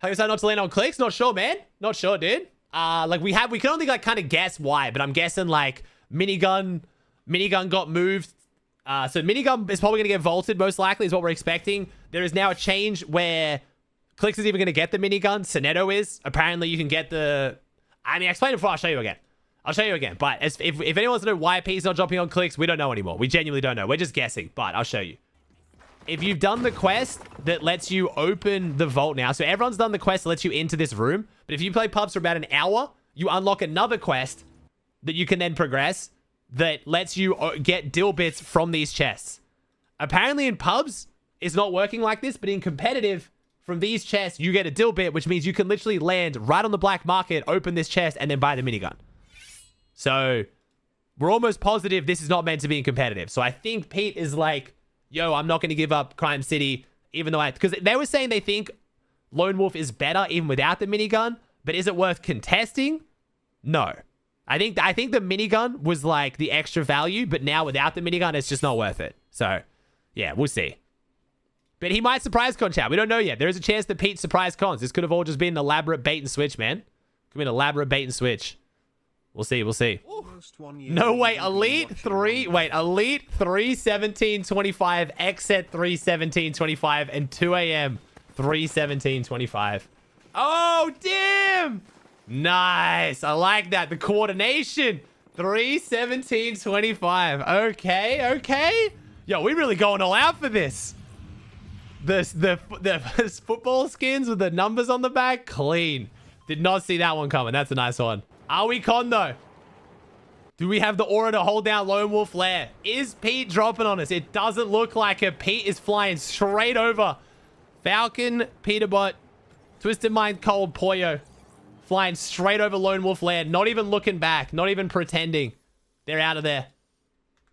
How you decide not to land on Clix? Not sure, man. Not sure, dude. Like we can only like kind of guess why, but I'm guessing like Minigun got moved. So Minigun is probably going to get vaulted, most likely, is what we're expecting. There is now a change where Clix is even going to get the Minigun. Sonetto is. Apparently, you can get the... I mean, I explained it before. I'll show you again. But if anyone wants to know why P's not dropping on Clix, we don't know anymore. We genuinely don't know. We're just guessing, but I'll show you. If you've done the quest that lets you open the vault now, so everyone's done the quest that lets you into this room, but if you play pubs for about an hour, you unlock another quest that you can then progress that lets you get dill bits from these chests. Apparently in pubs, it's not working like this, but in competitive, from these chests, you get a dill bit, which means you can literally land right on the black market, open this chest, and then buy the minigun. So we're almost positive this is not meant to be in competitive. So I think Pete is like, yo, I'm not going to give up Crime City, even though because they were saying they think Lone Wolf is better even without the minigun, but is it worth contesting? No. I think the minigun was like the extra value, but now without the minigun, it's just not worth it. So yeah, we'll see. But he might surprise con chat. We don't know yet. There is a chance that Pete surprised cons. This could have all just been an elaborate bait and switch, man. Could be an elaborate bait and switch. We'll see. We'll see. No, wait. Elite 3. Wait. Elite 3:17:25. Exit 3:17:25. And 2 a.m. 3:17:25. Oh, damn. Nice. I like that. The coordination. 3:17:25. Okay. Okay. Yo, we really going all out for this. The football skins with the numbers on the back. Clean. Did not see that one coming. That's a nice one. Are we con though? Do we have the aura to hold down Lone Wolf Lair? Is Pete dropping on us? It doesn't look like it. Pete is flying straight over. Falcon, Peterbot, Twisted Mind, Cold, Pollo. Flying straight over Lone Wolf Lair. Not even looking back. Not even pretending. They're out of there.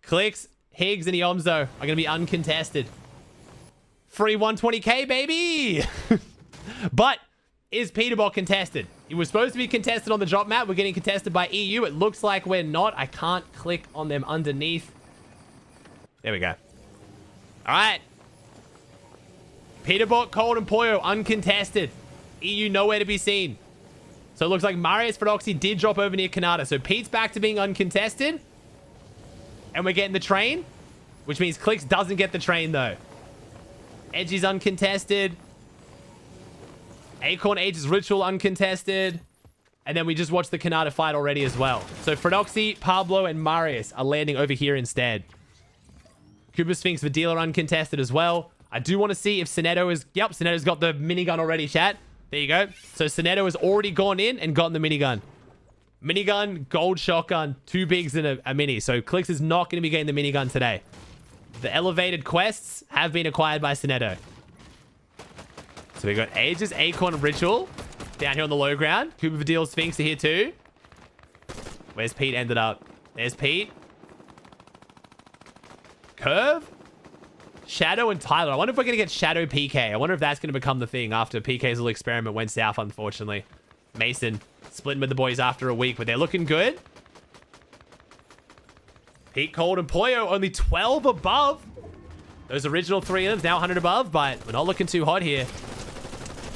Clix, Higgs, and Iomzo are going to be uncontested. Free 120k, baby! But is Peterbot contested? He was supposed to be contested on the drop map. We're getting contested by EU. It looks like we're not. I can't click on them underneath. There we go. All right. Peterbot, Cold, and Pollo uncontested. EU nowhere to be seen. So it looks like Marius Fedoxy did drop over near Kanata. So Pete's back to being uncontested. And we're getting the train. Which means Clix doesn't get the train, though. Edgy's uncontested. Acorn Age's Ritual uncontested. And then we just watched the Kanata fight already as well. So Fedoxy, Pablo, and Marius are landing over here instead. Cooper Sphinx for Dealer uncontested as well. I do want to see if Sonetto is... Yep, Sonetto's got the minigun already, chat. There you go. So Sonetto has already gone in and gotten the minigun. Minigun, gold shotgun, 2 bigs and a mini. So Clix is not going to be getting the minigun today. The elevated quests have been acquired by Sonetto. So we got Aegis, Acorn, Ritual down here on the low ground. Cooper Vidal, Sphinx are here too. Where's Pete ended up? There's Pete. Curve, Shadow, and Tyler. I wonder if we're going to get Shadow PK. I wonder if that's going to become the thing after PK's little experiment went south, unfortunately. Mason splitting with the boys after a week, but they're looking good. Pete, Cold, and Pollo only 12 above. Those original 3 of them now 100 above, but we're not looking too hot here.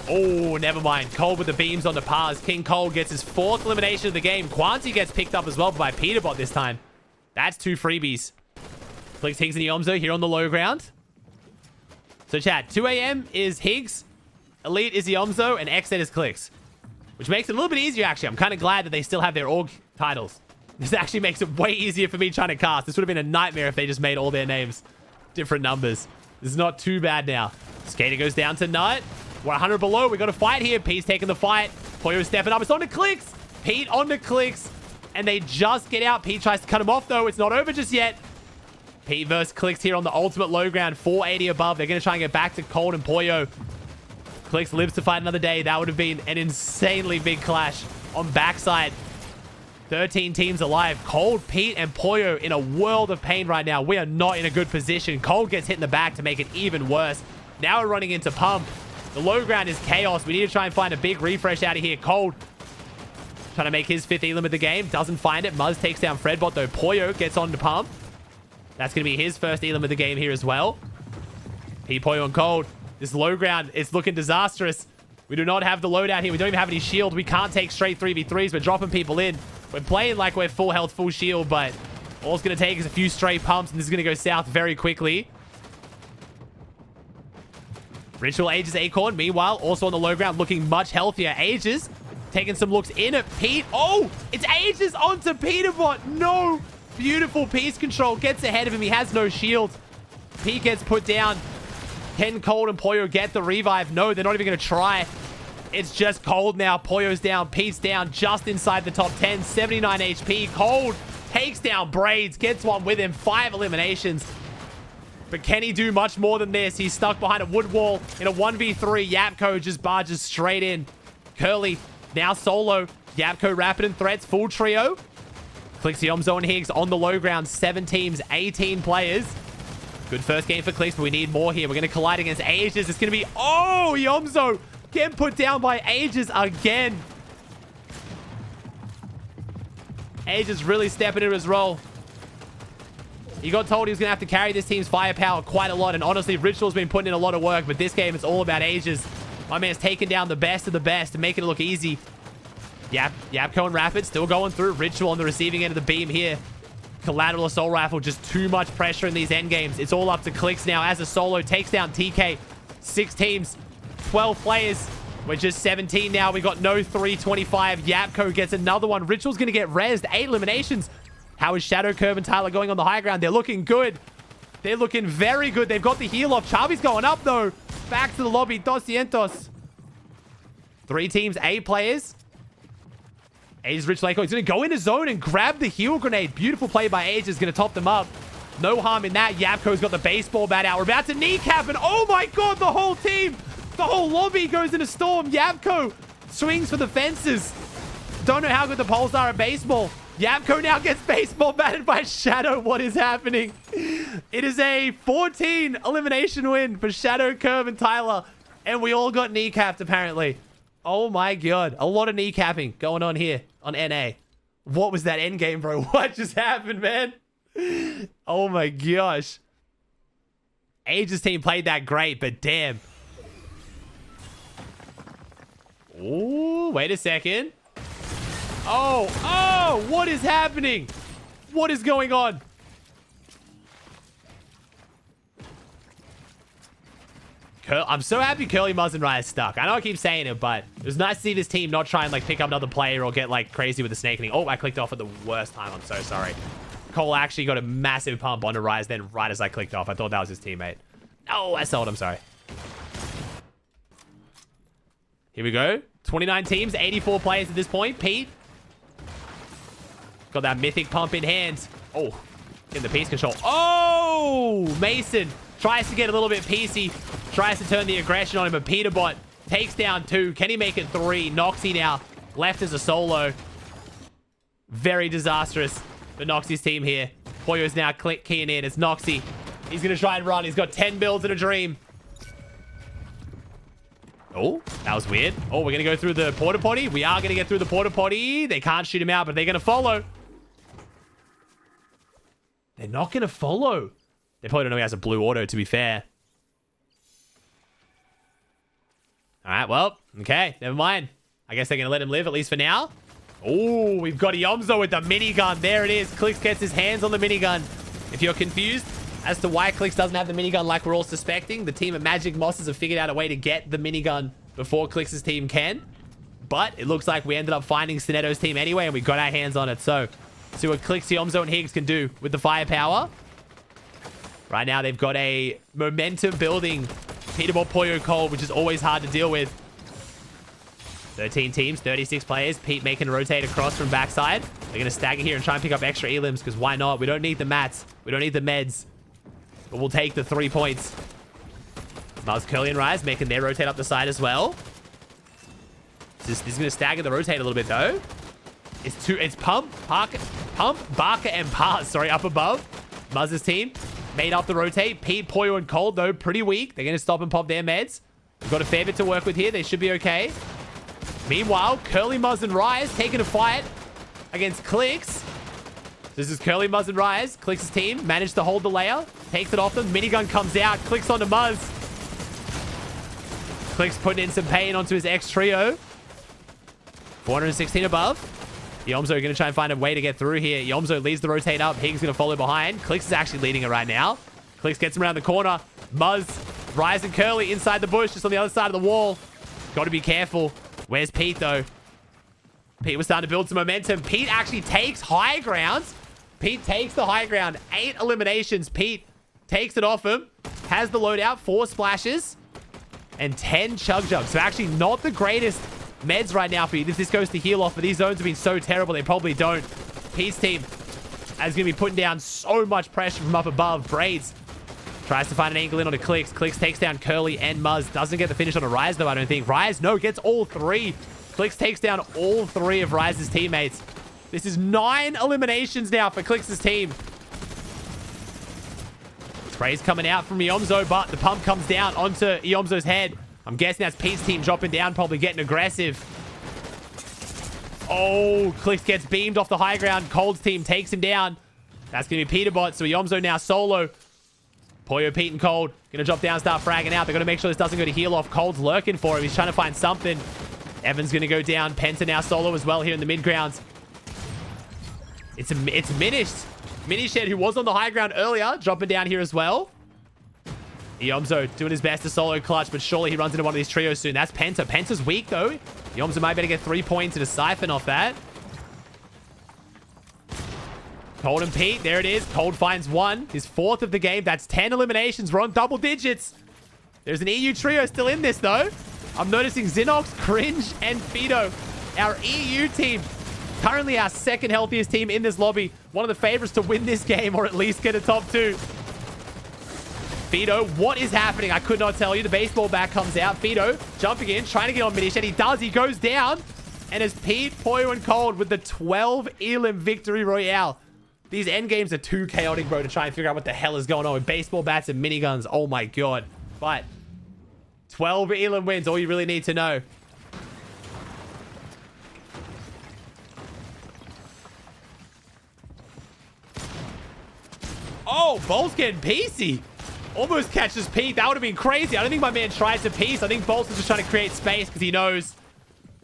Oh, never mind. Cold with the beams on the pars. King Cold gets his 4th elimination of the game. Quanti gets picked up as well by Peterbot this time. That's 2 freebies. Clix, Higgs, and Iomzo here on the low ground. So chat, 2 a.m. is Higgs, Elite is Iomzo, and XZ is Clix. Which makes it a little bit easier, actually. I'm kind of glad that they still have their org titles. This actually makes it way easier for me trying to cast. This would have been a nightmare if they just made all their names different numbers. This is not too bad now. Skater goes down to Nut. We're 100 below. We got a fight here. Pete's taking the fight. Pollo stepping up. It's on to Clix. Pete on to Clix. And they just get out. Pete tries to cut him off, though. It's not over just yet. Pete versus Clix here on the ultimate low ground. 480 above. They're going to try and get back to Cold and Pollo. Clix lives to fight another day. That would have been an insanely big clash on backside. 13 teams alive. Cold, Pete, and Pollo in a world of pain right now. We are not in a good position. Cold gets hit in the back to make it even worse. Now we're running into Pump. The low ground is chaos. We need to try and find a big refresh out of here. Cold trying to make his 5th elim of the game. Doesn't find it. Muzz takes down Fredbot, though. Pollo gets on to Pump. That's going to be his 1st elim of the game here as well. Pete, Pollo, and Cold. This low ground is looking disastrous. We do not have the loadout here. We don't even have any shield. We can't take straight 3v3s. We're dropping people in. We're playing like we're full health, full shield, but all it's going to take is a few straight pumps, and this is going to go south very quickly. Ritual Aegis Acorn, meanwhile, also on the low ground, looking much healthier. Aegis taking some looks in at Pete. Oh, it's Aegis onto Peterbot. No. Beautiful piece control. Gets ahead of him. He has no shield. Pete gets put down. Can Cold and Poyo get the revive? No, they're not even going to try. It's just Cold now. Poyo's down. Pete's down. Just inside the top 10. 79 HP. Cold takes down Braids. Gets one with him. 5 eliminations. But can he do much more than this? He's stuck behind a wood wall in a 1v3. Yapko just barges straight in. Curly now solo. Yapko rapid and threats. Full trio. Clix, Yomzo, and Higgs on the low ground. 7 teams. 18 players. Good first game for Clix, but we need more here. We're going to collide against Aegis. It's going to be... Oh, Yomzo getting put down by Aegis again. Aegis really stepping into his role. He got told he was going to have to carry this team's firepower quite a lot. And honestly, Ritual's been putting in a lot of work. But this game, it's all about Aegis. My man's taking down the best of the best and making it look easy. Yapko and Rapid still going through. Ritual on the receiving end of the beam here. Collateral Assault Rifle, just too much pressure in these end games. It's all up to Clix now as a solo takes down TK. 6 teams, 12 players. We're just 17 now. We got no 325. Yapko gets another one. Ritual's going to get rezzed. 8 eliminations. How is Shadow Curve and Tyler going on the high ground? They're looking good. They're looking very good. They've got the heal off. Chavi's going up, though. Back to the lobby. 200. 3 teams, 8 players. Aegis Ritual Echo. He's going to go into zone and grab the heal grenade. Beautiful play by Aegis. Going to top them up. No harm in that. Yapko's got the baseball bat out. We're about to kneecap, and oh my god, the whole team, the whole lobby goes in a storm. Yapko swings for the fences. Don't know how good the poles are at baseball. Yapko now gets baseball batted by Shadow. What is happening? It is a 14 elimination win for Shadow, Curve, and Tyler. And we all got kneecapped, apparently. Oh my god. A lot of kneecapping going on here on NA. What was that end game, bro? What just happened, man? Oh my gosh. Aegis team played that great, but damn. Oh, wait a second. Oh, what is happening? What is going on? I'm so happy Curly Muzz and Rye is stuck. I know I keep saying it, but it was nice to see this team not try and like pick up another player or get like crazy with the snaking. Oh, I clicked off at the worst time. I'm so sorry. Cole actually got a massive pump onto Rise then right as I clicked off. I thought that was his teammate. Oh, I sold. I'm sorry. Here we go. 29 teams, 84 players at this point. Pete got that mythic pump in hand. Oh, in the piece control. Oh, Mason tries to get a little bit PC. Tries to turn the aggression on him, but Peterbot takes down 2. Can he make it 3? Noxy now left as a solo. Very disastrous for Noxy's team here. Poyo's now keying in. It's Noxy. He's going to try and run. He's got 10 builds in a dream. Oh, that was weird. Oh, we're going to go through the porta potty. We are going to get through the porta potty. They can't shoot him out, but they're going to follow. They're not going to follow. They probably don't know he has a blue auto, to be fair. All right, well, okay, never mind. I guess they're going to let him live, at least for now. Oh, we've got Yomzo with the minigun. There it is. Clix gets his hands on the minigun. If you're confused as to why Clix doesn't have the minigun like we're all suspecting, the team at Magic Mosses have figured out a way to get the minigun before Clix's team can. But it looks like we ended up finding Sinetto's team anyway, and we got our hands on it. So, see what Clix, Yomzo, and Higgs can do with the firepower. Right now, they've got a momentum building Peterbot, Poyo, Cole, which is always hard to deal with. 13 teams, 36 players. Pete making a rotate across from backside. They're going to stagger here and try and pick up extra elims, because why not? We don't need the mats. We don't need the meds. But we'll take the 3 points. Mars, Curly, and Rise making their rotate up the side as well. This is going to stagger the rotate a little bit, though. It's Pump, Barker, and Paz, sorry, up above. Muzz's team made up the rotate. Pete, Poyo, and Cold, though, pretty weak. They're going to stop and pop their meds. We've got a fair bit to work with here. They should be okay. Meanwhile, Curly, Muzz, and Rise taking a fight against Clix. This is Curly, Muzz, and Rise. Clix's team managed to hold the layer. Takes it off them. Minigun comes out. Clicks onto Muzz. Clix putting in some pain onto his X trio. 416 above. Yomzo going to try and find a way to get through here. Yomzo leads the rotate up. Higgs going to follow behind. Clix is actually leading it right now. Clix gets him around the corner. Muzz, Rise and Curly inside the bush, just on the other side of the wall. Got to be careful. Where's Pete, though? Pete was starting to build some momentum. Pete actually takes high ground. Pete takes the high ground. 8 eliminations. Pete takes it off him. Has the loadout. 4 splashes. And 10 chug jugs. So actually not the greatest meds right now for you. If this goes to heal off, but these zones have been so terrible, they probably don't. Pete's team is going to be putting down so much pressure from up above. Braids tries to find an angle in onto Clix. Clix takes down Curly and Muzz. Doesn't get the finish on a Rise, though, I don't think. Rise, no, gets all 3. Clix takes down all 3 of Rise's teammates. This is 9 eliminations now for Clix's team. Spray's coming out from Yomzo, but the pump comes down onto Yomzo's head. I'm guessing that's Pete's team dropping down, probably getting aggressive. Oh, Clix gets beamed off the high ground. Cold's team takes him down. That's going to be Peterbot. So Yomzo now solo. Poyo, Pete, and Cold going to drop down, start fragging out. They're going to make sure this doesn't go to heal off. Cold's lurking for him. He's trying to find something. Evan's going to go down. Penta now solo as well here in the mid grounds. It's Minished. Minished, who was on the high ground earlier, dropping down here as well. Yomzo doing his best to solo clutch, but surely he runs into one of these trios soon. That's Penta. Penta's weak, though. Yomzo might better get 3 points and a siphon off that. Cold and Pete. There it is. Cold finds 1. His 4th of the game. That's 10 eliminations. We're on double digits. There's an EU trio still in this, though. I'm noticing Xinox, Cringe, and Fido. Our EU team. Currently our 2nd healthiest team in this lobby. One of the favorites to win this game or at least get a top 2. Fido, what is happening? I could not tell you. The baseball bat comes out. Fido jumping in, trying to get on Minish, and he does. He goes down. And it's Pete, Poyo, and Cold with the 12 Elim victory royale. These end games are too chaotic, bro, to try and figure out what the hell is going on with baseball bats and miniguns. Oh my god. But 12 Elim wins, all you really need to know. Oh, Bolt's getting PC. Almost catches Pete. That would have been crazy. I don't think my man tried to piece. I think Bolt's just trying to create space because he knows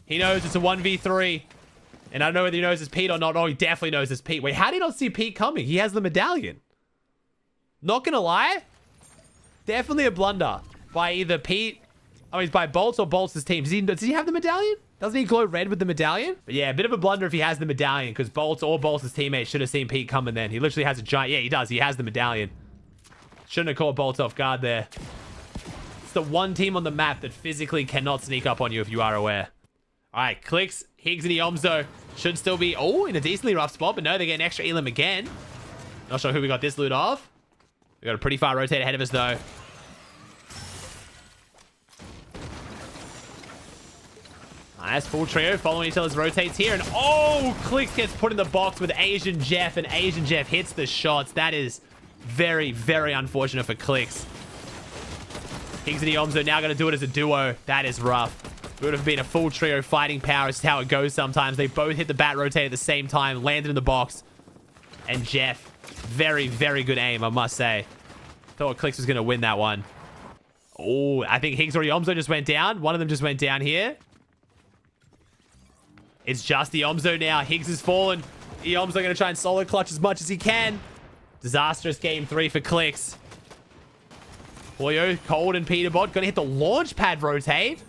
it's a 1v3. And I don't know whether he knows it's Pete or not. Oh, he definitely knows it's Pete. Wait, how did he not see Pete coming? He has the medallion. Not gonna lie. Definitely a blunder by either Pete. I mean, by Bolts or Bolts' team. Does he have the medallion? Doesn't he glow red with the medallion? But yeah, a bit of a blunder if he has the medallion because Bolts or Bolts' teammates should have seen Pete coming then. He literally has a giant... Yeah, he does. He has the medallion. Shouldn't have caught Bolts off guard there. It's the one team on the map that physically cannot sneak up on you if you are aware. All right, Clix, Higgs, and Yomzo should still be, in a decently rough spot, but no, they get an extra Elim again. Not sure who we got this loot off. We got a pretty far rotate ahead of us, though. Nice, full trio following each other's rotates here. And Clix gets put in the box with Asian Jeff, and Asian Jeff hits the shots. That is very, very unfortunate for Clix. Higgs and Yomzo now going to do it as a duo. That is rough. It would have been a full trio fighting power. It's how it goes sometimes. They both hit the bat rotate at the same time, landed in the box. And Jeff, very, very good aim, I must say. Thought Clix was going to win that one. Oh, I think Higgs or Yomzo just went down. One of them just went down here. It's just the Yomzo now. Higgs has fallen. Yomzo going to try and solo clutch as much as he can. Disastrous game 3 for Clix. Poyo, Cold, and Peterbot going to hit the launch pad rotate.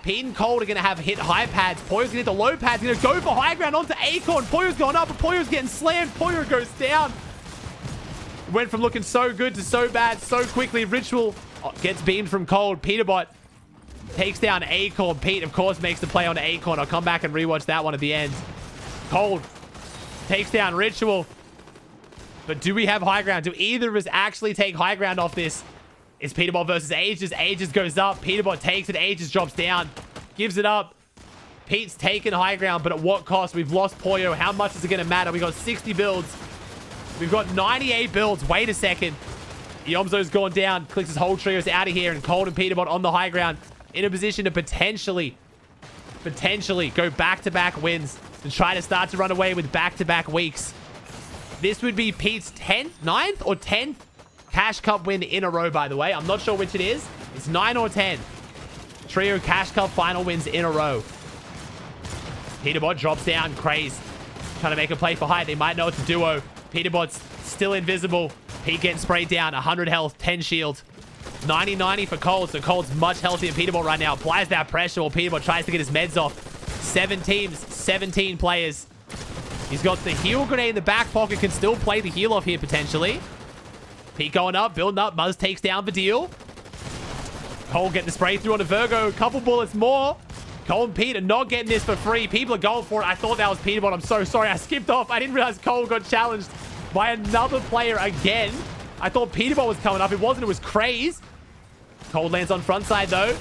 Pete and Cold are going to have hit high pads. Poyo's going to hit the low pads. He's going to go for high ground onto Acorn. Poyo's going up, but Poyo's getting slammed. Poyo goes down. Went from looking so good to so bad so quickly. Ritual gets beamed from Cold. Peterbot takes down Acorn. Pete, of course, makes the play on Acorn. I'll come back and rewatch that one at the end. Cold takes down Ritual. But do we have high ground? Do either of us actually take high ground off this? It's Peterbot versus Aegis. Aegis goes up. Peterbot takes it. Aegis drops down. Gives it up. Pete's taken high ground, but at what cost? We've lost Poyo. How much is it going to matter? We got 60 builds. We've got 98 builds. Wait a second. Yomzo's gone down. Clix's whole trio is out of here. And Cold and Peterbot on the high ground in a position to potentially go back-to-back wins and try to start to run away with back-to-back weeks. This would be Pete's 9th or 10th Cash Cup win in a row, by the way. I'm not sure which it is. It's 9 or 10. trio Cash Cup final wins in a row. Peterbot drops down. Craze trying to make a play for height. They might know it's a duo. Peterbot's still invisible. Pete getting sprayed down. 100 health, 10 shield. 90-90 for Cold. So Cold's much healthier than Peterbot right now. Applies that pressure while Peterbot tries to get his meds off. 7 teams, 17 players. He's got the heal grenade in the back pocket. Can still play the heal off here potentially. Pete going up, building up. Muzz takes down the deal. Cole getting the spray through on the Virgo. Couple bullets more. Cole and Pete are not getting this for free. People are going for it. I thought that was Peterbot. I'm so sorry. I skipped off. I didn't realize Cole got challenged by another player again. I thought Peterbot was coming up. It wasn't. It was Craze. Cole lands on front side, though.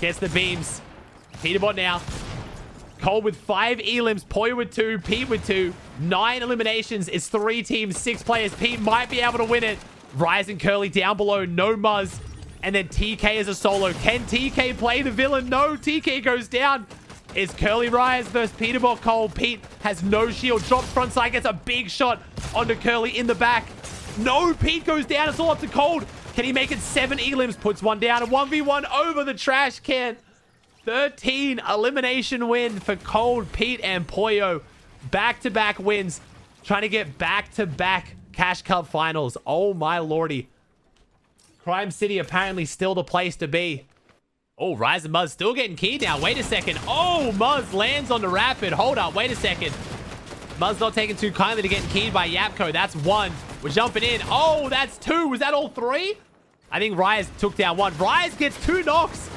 Gets the beams. Peterbot now. Cole with 5 elims. Poya with 2. Pete with 2. 9 eliminations. It's 3 teams, 6 players. Pete might be able to win it. Rise and Curly down below. No Muzz. And then TK is a solo. Can TK play the villain? No. TK goes down. It's Curly Rise versus Peterbot Cole. Pete has no shield. Drops front side. Gets a big shot onto Curly in the back. No. Pete goes down. It's all up to Cold. Can he make it? 7 elims. Puts one down. A 1v1 over the trash can. 13 elimination win for Cold, Pete, and Poyo. Back-to-back wins. Trying to get back-to-back Cash Cup finals. Oh, my lordy. Crime City apparently still the place to be. Oh, Rise and Muzz still getting keyed now. Wait a second. Oh, Muzz lands on the Rapid. Hold up. Wait a second. Muzz not taking too kindly to getting keyed by Yapko. That's 1. We're jumping in. Oh, that's 2. Was that all 3? I think Rise took down 1. Rise gets 2 knocks.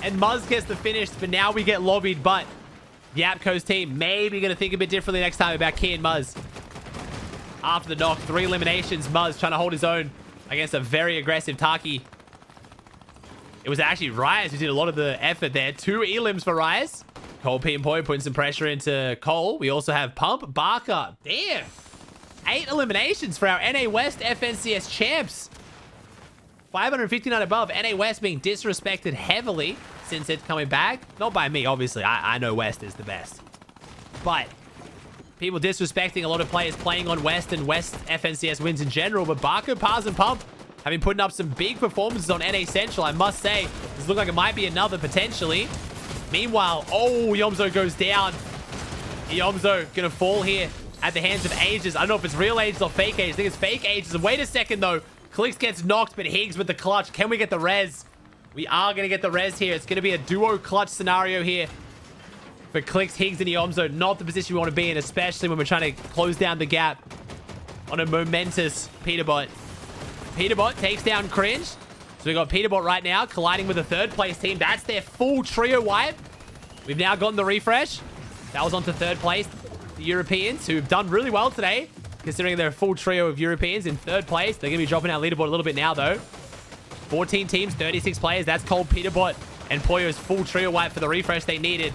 And Muzz gets the finish. But now we get lobbied. But Yapko's team maybe going to think a bit differently next time about Key and Muzz. After the knock, 3 eliminations. Muzz trying to hold his own against a very aggressive Taki. It was actually Rise who did a lot of the effort there. 2 elims for Rise. Cole, Pete, and Poy putting some pressure into Cole. We also have Pump, Barker. Damn. 8 eliminations for our NA West FNCS champs. 559 above. NA West being disrespected heavily since it's coming back. Not by me, obviously. I know West is the best. But people disrespecting a lot of players playing on West and West FNCS wins in general. But Barker, Paz, and Pump have been putting up some big performances on NA Central. I must say, this looks like it might be another potentially. Meanwhile, oh, Yomzo goes down. Yomzo gonna fall here at the hands of Ages. I don't know if it's real Ages or fake Ages. I think it's fake Ages. And wait a second, though. Clix gets knocked, but Higgs with the clutch. Can we get the res? We are gonna get the res here. It's gonna be a duo clutch scenario here for Clix, Higgs, and Yomzo. Not the position we want to be in, especially when we're trying to close down the gap on a momentous Peterbot. Peterbot takes down Cringe. So we got Peterbot right now colliding with a 3rd place team. That's their full trio wipe. We've now gotten the refresh. That was onto 3rd place. The Europeans, who've done really well today, considering they're a full trio of Europeans in 3rd place. They're going to be dropping our leaderboard a little bit now, though. 14 teams, 36 players. That's Cold, Peterbot, and Poyo's full trio wipe for the refresh they needed.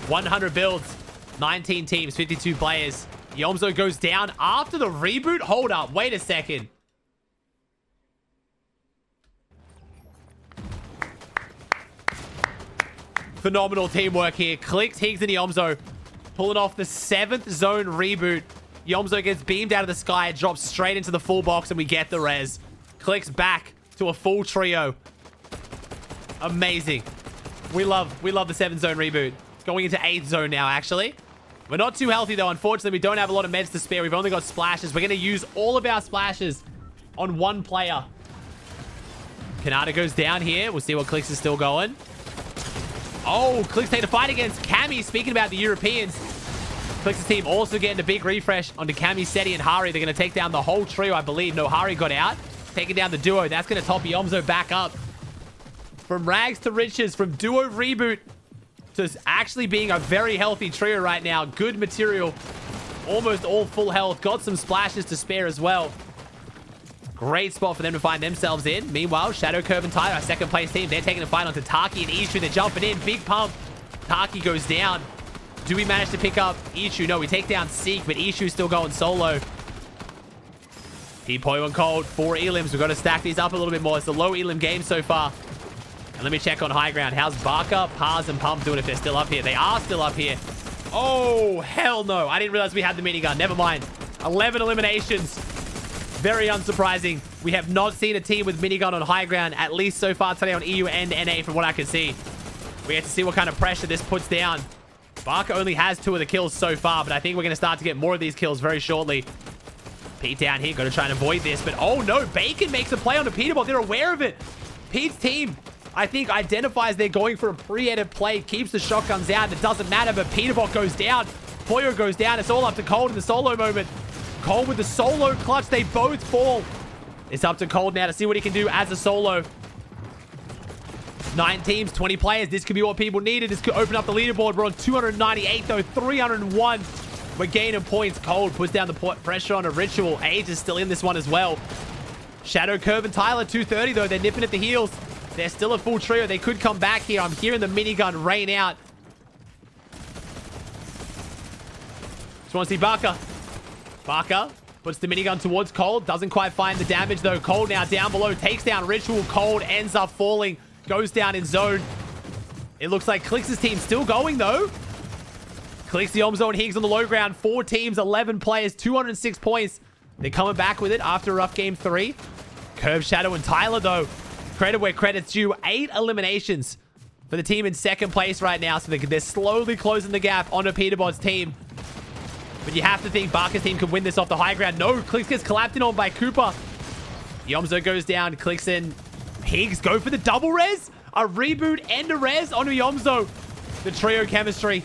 100 builds, 19 teams, 52 players. Yomzo goes down after the reboot. Hold up. Wait a second. Phenomenal teamwork here. Clix, Higgs, and Yomzo pulling off the 7th zone reboot. Yomzo gets beamed out of the sky, drops straight into the full box, and we get the res. Clix back to a full trio. Amazing. We love the 7th zone reboot. Going into 8th zone now, actually. We're not too healthy, though. Unfortunately, we don't have a lot of meds to spare. We've only got splashes. We're going to use all of our splashes on 1 player. Kanata goes down here. We'll see what Clix is still going. Oh, Clix take the fight against Cammy. Speaking about the Europeans, Clix's team also getting a big refresh onto Cammy, Seti, and Hari. They're going to take down the whole trio, I believe. No, Hari got out. Taking down the duo. That's going to top Yomzo back up. From rags to riches, from duo reboot to actually being a very healthy trio right now. Good material. Almost all full health. Got some splashes to spare as well. Great spot for them to find themselves in. Meanwhile, Shadow Curve and Ty, our 2nd place team, they're taking a fight onto Taki and Ishu. They're jumping in. Big pump. Taki goes down. Do we manage to pick up Ishu? No, we take down Seek, but Ishu's still going solo. Poyo and Cold, 4 elims. We've got to stack these up a little bit more. It's a low elim game so far. And let me check on high ground. How's Barker, Paz, and Pump doing if they're still up here? They are still up here. Oh, hell no. I didn't realize we had the minigun. Never mind. 11 eliminations. Very unsurprising. We have not seen a team with minigun on high ground, at least so far today on EU and NA from what I can see. We get to see what kind of pressure this puts down. Barker only has 2 of the kills so far, but I think we're going to start to get more of these kills very shortly. Pete down here, going to try and avoid this, but oh no, Bacon makes a play on the Peterbot. They're aware of it. Pete's team, I think, identifies they're going for a pre-edit play, keeps the shotguns out. It doesn't matter, but Peterbot goes down. Poyo goes down. It's all up to Cold in the solo moment. Cold with the solo clutch. They both fall. It's up to Cold now to see what he can do as a solo. 9 teams, 20 players. This could be what people needed. This could open up the leaderboard. We're on 298, though. 301. We're gaining points. Cold puts down the pressure on a Ritual. Age is still in this one as well. Shadow, Curve, and Tyler, 230, though. They're nipping at the heels. They're still a full trio. They could come back here. I'm hearing the minigun rain out. Just want to see Barker. Barker puts the minigun towards Cold. Doesn't quite find the damage, though. Cold now down below. Takes down Ritual. Cold ends up falling. Goes down in zone. It looks like Clix's team still going, though. Clix, the Omzo, and Higgs on the low ground. 4 teams, 11 players, 206 points. They're coming back with it after a rough game 3. Curve, Shadow, and Tyler, though. Credit where credit's due. 8 eliminations for the team in 2nd place right now. So they're slowly closing the gap onto Peterbot's team. But you have to think Barker's team could win this off the high ground. No, Clix gets collapsed in on by Cooper. Yomzo goes down. Clix in. Higgs go for the double res. A reboot and a res onto Yomzo. The trio chemistry.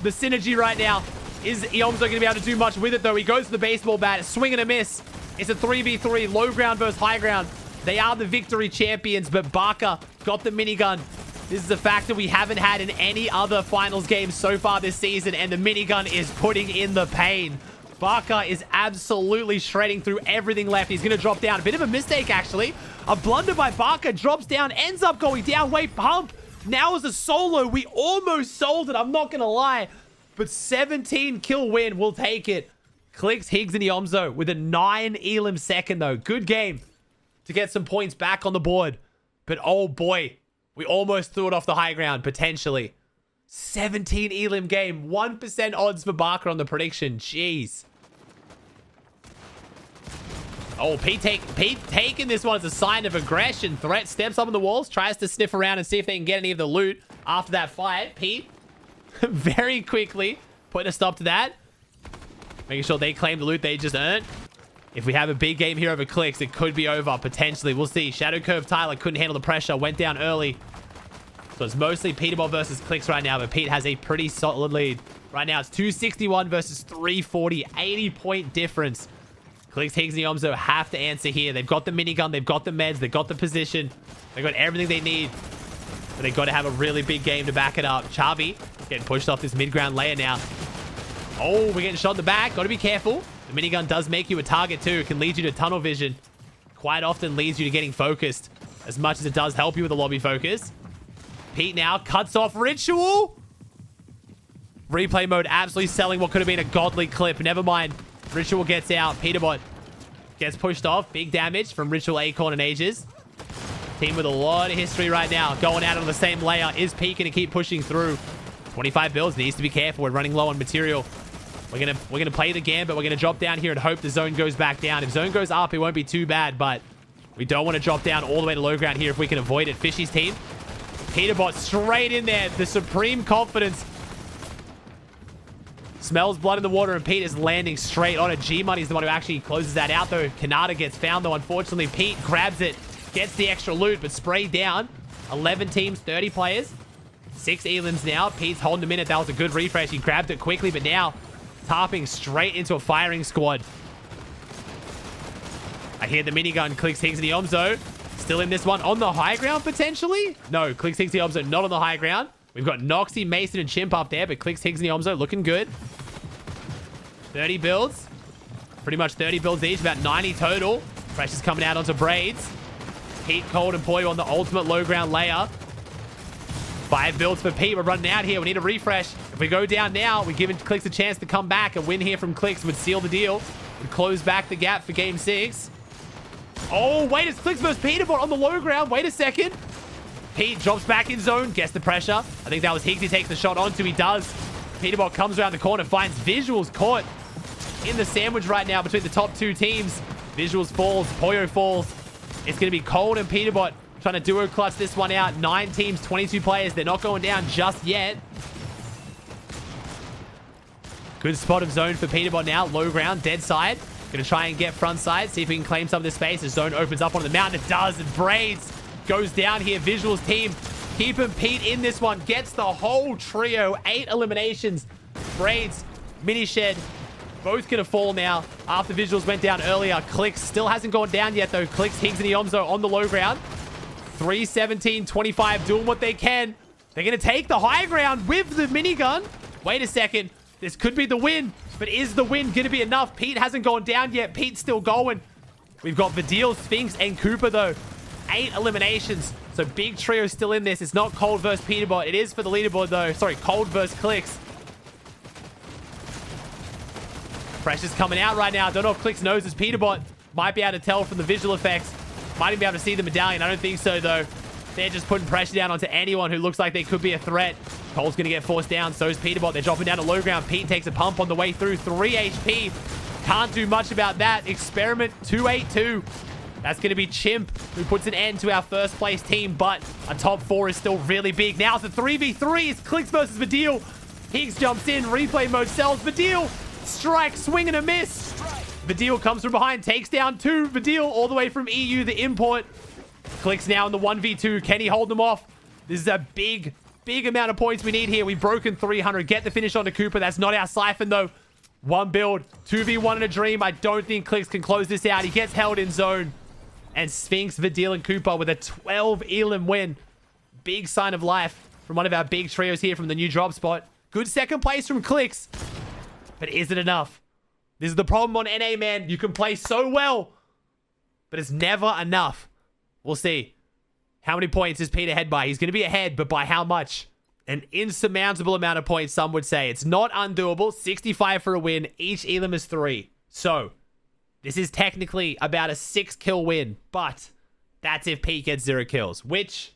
The synergy right now. Is Yomzo going to be able to do much with it, though? He goes for the baseball bat. Swing and a miss. It's a 3v3. Low ground versus high ground. They are the victory champions, but Barker got the minigun. This is a factor we haven't had in any other finals game so far this season, and the minigun is putting in the pain. Barker is absolutely shredding through everything left. He's going to drop down. A bit of a mistake, actually. A blunder by Barker. Drops down. Ends up going down. Wait, pump. Now as a solo. We almost sold it. I'm not going to lie. But 17 kill win. We'll take it. Clix, Higgs, and Yomzo with a 9 elim second, though. Good game to get some points back on the board. But oh boy, we almost threw it off the high ground, potentially. 17 elim game. 1% odds for Barker on the prediction. Jeez. Oh, Pete taking this one as a sign of aggression. Threat steps up on the walls, tries to sniff around and see if they can get any of the loot after that fight. Pete, very quickly, putting a stop to that. Making sure they claim the loot they just earned. If we have a big game here over Clix, it could be over, potentially. We'll see. Shadow Curve Tyler couldn't handle the pressure, went down early. So it's mostly Peterbot versus Clix right now, but Pete has a pretty solid lead. Right now, it's 261 versus 340, 80-point difference. Clix, Higgs, and Yomzo have to answer here. They've got the minigun, they've got the meds, they've got the position. They've got everything they need. But they've got to have a really big game to back it up. Chavi getting pushed off this mid-ground layer now. Oh, we're getting shot in the back. Got to be careful. The minigun does make you a target too. It can lead you to tunnel vision. Quite often leads you to getting focused, as much as it does help you with a lobby focus. Pete now cuts off Ritual. Replay mode absolutely selling what could have been a godly clip. Never mind. Ritual gets out. Peterbot gets pushed off. Big damage from Ritual, Acorn, and Ages. Team with a lot of history right now. Going out on the same layer. Is Pete going to keep pushing through? 25 builds. Needs to be careful. We're running low on material. We're gonna play the gambit. We're gonna drop down here and hope the zone goes back down. If zone goes up, it won't be too bad, but we don't want to drop down all the way to low ground here if we can avoid it. Fishy's team. Peterbot straight in there. The supreme confidence. Smells blood in the water, and Pete is landing straight on it. G-Money's the one who actually closes that out, though. Kanata gets found, though. Unfortunately, Pete grabs it, gets the extra loot, but sprayed down. 11 teams, 30 players. 6 elims now. Pete's holding a minute. That was a good refresh. He grabbed it quickly, but now tarping straight into a firing squad. I hear the minigun. Clix, Higgs, and Yomzo. Still in this one on the high ground, potentially? No, Clix, Higgs, and Yomzo not on the high ground. We've got Noxy, Mason, and Chimp up there, but Clix, Higgs, and Yomzo looking good. 30 builds. Pretty much 30 builds each, about 90 total. Pressure's coming out onto Braids. Pete, Cold, and Poyo on the ultimate low ground layer. 5 builds for Pete. We're running out here. We need a refresh. If we go down now, we're giving Clix a chance to come back. A win here from Clix would seal the deal. Would close back the gap for game 6. Oh, wait. It's Clix versus Peterbot on the low ground. Wait a second. Pete drops back in zone. Gets the pressure. I think that was Higgs he takes the shot onto. He does. Peterbot comes around the corner. Finds Visuals caught in the sandwich right now between the top 2 teams. Visuals falls. Poyo falls. It's going to be Cold and Peterbot Trying to duo clutch this one out. 9 teams, 22 players. They're not going down just yet. Good spot of zone for Peterbot now. Low ground, dead side. Going to try and get front side. See if we can claim some of this space. The zone opens up on the mountain. It does. And Braids goes down here. Visuals team keeping Pete in this one. Gets the whole trio. 8 eliminations. Braids, Mini Shed, both going to fall now after Visuals went down earlier. Clix still hasn't gone down yet, though. Clix, Higgs, and Iomzo on the low ground. 3-17-25, doing what they can. They're going to take the high ground with the minigun. Wait a second. This could be the win, but is the win going to be enough? Pete hasn't gone down yet. Pete's still going. We've got Vidil, Sphinx, and Cooper, though. 8 eliminations. So big trio still in this. It's not Cold versus Peterbot. It is for the leaderboard, though. Sorry, Cold versus Clix. Pressure's coming out right now. Don't know if Clix knows it's Peterbot. Might be able to tell from the visual effects. Might even be able to see the medallion. I don't think so, though. They're just putting pressure down onto anyone who looks like they could be a threat. Cole's going to get forced down. So is Peterbot. They're dropping down to low ground. Pete takes a pump on the way through. 3 HP. Can't do much about that. Experiment 282. That's going to be Chimp, who puts an end to our first place team. But a top 4 is still really big. Now it's a 3v3. It's Clix versus Vidil. Higgs jumps in. Replay mode sells. Vidil. Strike. Swing and a miss. Vidil comes from behind. Takes down 2. Vidil all the way from EU, the import. Clix now in the 1v2. Can he hold them off? This is a big amount of points we need here. We've broken 300. Get the finish onto Cooper. That's not our siphon, though. 1 build. 2v1 in a dream. I don't think Clix can close this out. He gets held in zone. And Sphinx, Vidil, and Cooper with a 12 elim win. Big sign of life from one of our big trios here from the new drop spot. Good second place from Clix. But is it enough? This is the problem on NA, man. You can play so well, but it's never enough. We'll see. How many points is Pete ahead by? He's going to be ahead, but by how much? An insurmountable amount of points, some would say. It's not undoable. 65 for a win. Each elim is 3. So, this is technically about a 6-kill win, but that's if Pete gets 0 kills, which,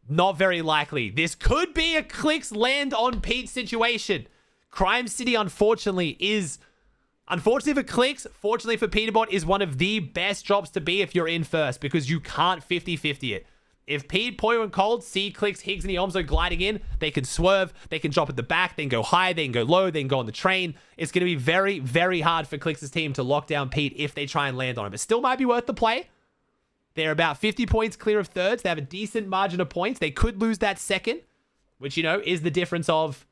not very likely. This could be a Clix land on Pete situation. Crime City, unfortunately, is... Unfortunately for Clix, fortunately for Peterbot, is one of the best drops to be if you're in first, because you can't 50-50 it. If Pete, Poyo, and Cold see Clix, Higgs, and Iomzo gliding in, they can swerve, they can drop at the back, they can go high, they can go low, they can go on the train. It's going to be very, very hard for Clix's team to lock down Pete if they try and land on him. It still might be worth the play. They're about 50 points clear of thirds. They have a decent margin of points. They could lose that second, which, you know, is the difference of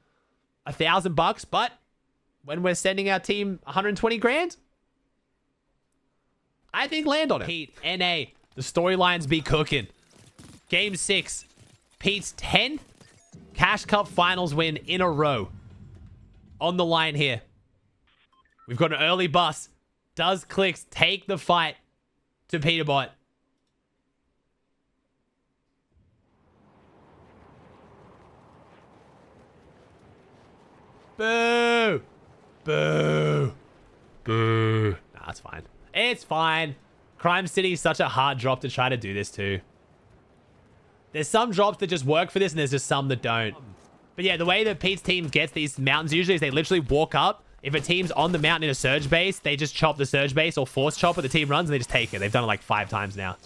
$1,000, but when we're sending our team 120 grand, I think land on it. Pete, NA, the storylines be cooking. Game 6, Pete's 10th Cash Cup Finals win in a row. On the line here. We've got an early bus. Does Clix take the fight to Peterbot? Boo! Boo! Boo! Nah, it's fine. It's fine. Crime City is such a hard drop to try to do this to. There's some drops that just work for this, and there's just some that don't. But yeah, the way that Pete's team gets these mountains usually is they literally walk up. If a team's on the mountain in a surge base, they just chop the surge base or force chop where the team runs, and they just take it. They've done it like 5 times now.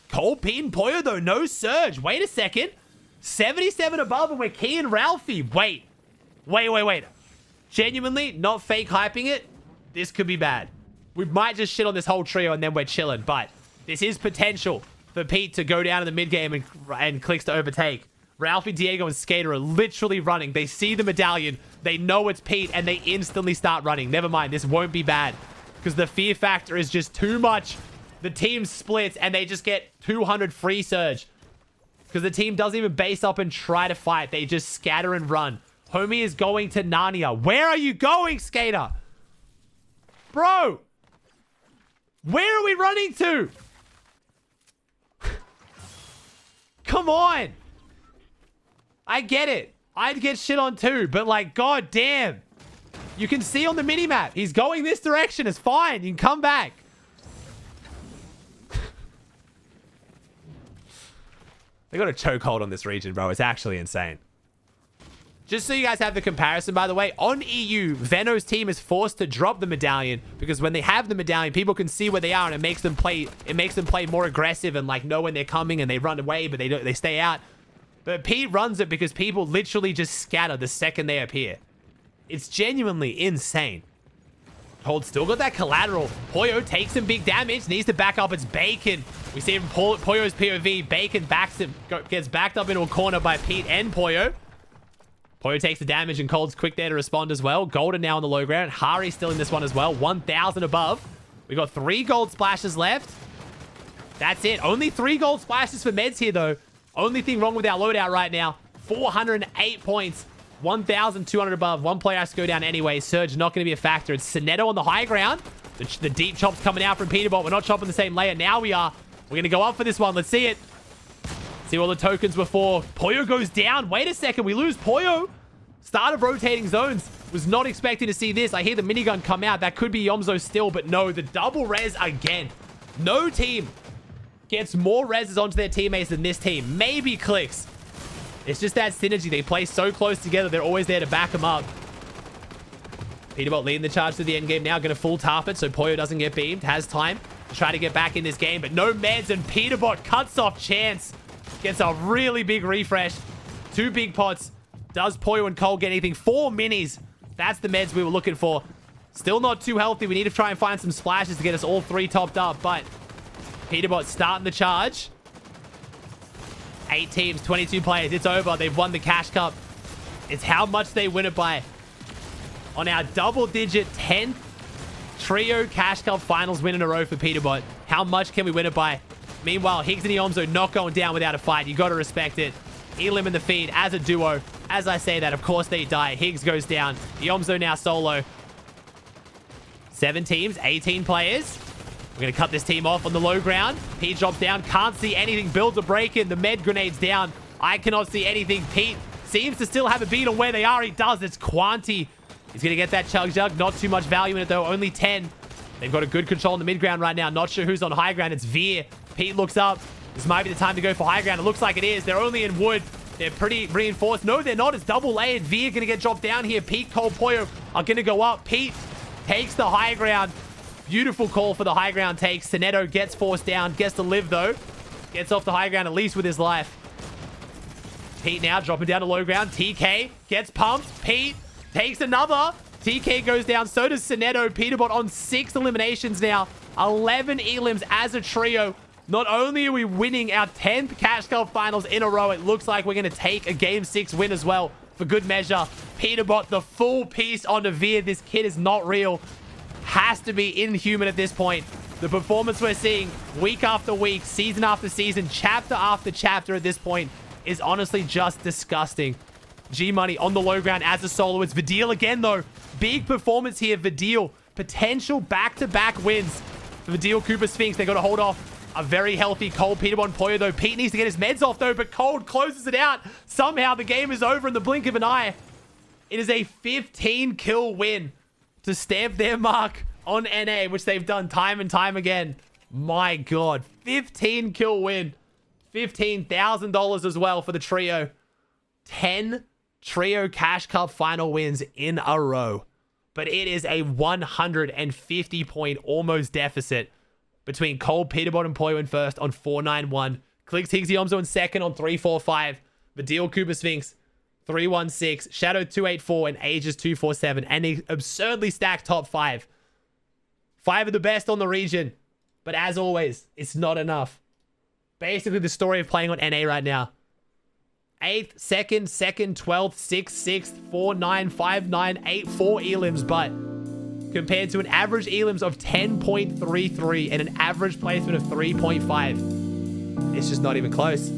Cold, Pete, and Poyo, though. No surge. Wait a second. 77 above, and we're Key and Ralphie. Wait. Genuinely, not fake hyping it. This could be bad. We might just shit on this whole trio, and then we're chilling. But this is potential for Pete to go down in the mid game and Clix to overtake. Ralphie, Diego, and Skater are literally running. They see the medallion. They know it's Pete, and they instantly start running. Never mind. This won't be bad because the fear factor is just too much. The team splits, and they just get 200 free surge because the team doesn't even base up and try to fight. They just scatter and run. Homie is going to Narnia. Where are you going, Skater? Bro! Where are we running to? Come on. I get it. I'd get shit on too, but like, god damn. You can see on the minimap. He's going this direction. It's fine. You can come back. They got a chokehold on this region, bro. It's actually insane. Just so you guys have the comparison, by the way, on EU, Veno's team is forced to drop the medallion because when they have the medallion, people can see where they are and it makes them play more aggressive and like know when they're coming and they run away, but they stay out. But Pete runs it because people literally just scatter the second they appear. It's genuinely insane. Hold still got that collateral. Poyo takes some big damage, needs to back up. It's Bacon. We see him Poyo's POV. Bacon backs him, gets backed up into a corner by Pete and Poyo. Poyo takes the damage and Cold's quick there to respond as well. Golden now on the low ground. Hari still in this one as well. 1,000 above. We got 3 gold splashes left. That's it. Only 3 gold splashes for meds here though. Only thing wrong with our loadout right now. 408 points. 1,200 above. One player has to go down anyway. Surge not going to be a factor. It's Sinetto on the high ground. The deep chop's coming out from Peterbot. We're not chopping the same layer. Now we are. We're going to go up for this one. Let's see it. See what the tokens were for. Poyo goes down. Wait a second. We lose Poyo. Start of rotating zones. Was not expecting to see this. I hear the minigun come out. That could be Yomzo still, but no. The double res again. No team gets more reses onto their teammates than this team. Maybe Clix. It's just that synergy. They play so close together. They're always there to back them up. Peterbot leading the charge to the end game now. Going to full tarp it so Poyo doesn't get beamed. Has time to try to get back in this game, but no meds, and Peterbot cuts off chance. Gets a really big refresh. 2 big pots. Does Poyo and Cole get anything? 4 minis. That's the meds we were looking for. Still not too healthy. We need to try and find some splashes to get us all 3 topped up, but Peterbot starting the charge. 8 teams, 22 players. It's over. They've won the Cash Cup. It's how much they win it by. On our double-digit 10th trio Cash Cup finals win in a row for Peterbot. How much can we win it by? Meanwhile, Higgs and Yomzo not going down without a fight. You got to respect it. Elim in the feed as a duo. As I say that, of course they die. Higgs goes down. Yomzo now solo. 7 teams, 18 players. We're going to cut this team off on the low ground. Pete drops down. Can't see anything. Builds a break in. The med grenade's down. I cannot see anything. Pete seems to still have a beat on where they are. He does. It's Quanti. He's going to get that chug jug. Not too much value in it, though. Only 10. They've got a good control in the mid ground right now. Not sure who's on high ground. It's Veer. Pete looks up. This might be the time to go for high ground. It looks like it is. They're only in wood. They're pretty reinforced. No, they're not. It's double layered. Veer going to get dropped down here. Pete, Cole, Poyo are going to go up. Pete takes the high ground. Beautiful call for the high ground takes. Sinetto gets forced down. Gets to live, though. Gets off the high ground, at least with his life. Pete now dropping down to low ground. TK gets pumped. Pete takes another. TK goes down. So does Sinetto. Peterbot on 6 eliminations now. 11 elims as a trio. Not only are we winning our 10th Cash Cup finals in a row, it looks like we're going to take a Game 6 win as well. For good measure. Peterbot, the full piece on Veer. This kid is not real. Has to be inhuman at this point. The performance we're seeing week after week, season after season, chapter after chapter at this point is honestly just disgusting. G-Money on the low ground as a solo. It's Vidil again, though. Big performance here, Vidil. Potential back-to-back wins. Vidil, Cooper, Sphinx, they got to hold off a very healthy Cold, Peterbot, and Poyo, though. Pete needs to get his meds off, though, but Cold closes it out. Somehow the game is over in the blink of an eye. It is a 15-kill win to stamp their mark on NA, which they've done time and time again. My God. 15-kill win. $15,000 as well for the trio. 10 trio Cash Cup final wins in a row. But it is a 150-point almost deficit between Cole, Peterbot, and Poyo in first on 491. Clix, Higgs, Yomzo in second on 345. Vidil, Cooper, Sphinx 316. Shadow 284 and Aegis 247. And an absurdly stacked top 5. 5 of the best on the region. But as always, it's not enough. Basically the story of playing on NA right now. 8th, 2nd, 12th, 6th, 6th, 4, 9, 5, 9, 8, 4 elims, but compared to an average elims of 10.33 and an average placement of 3.5, it's just not even close.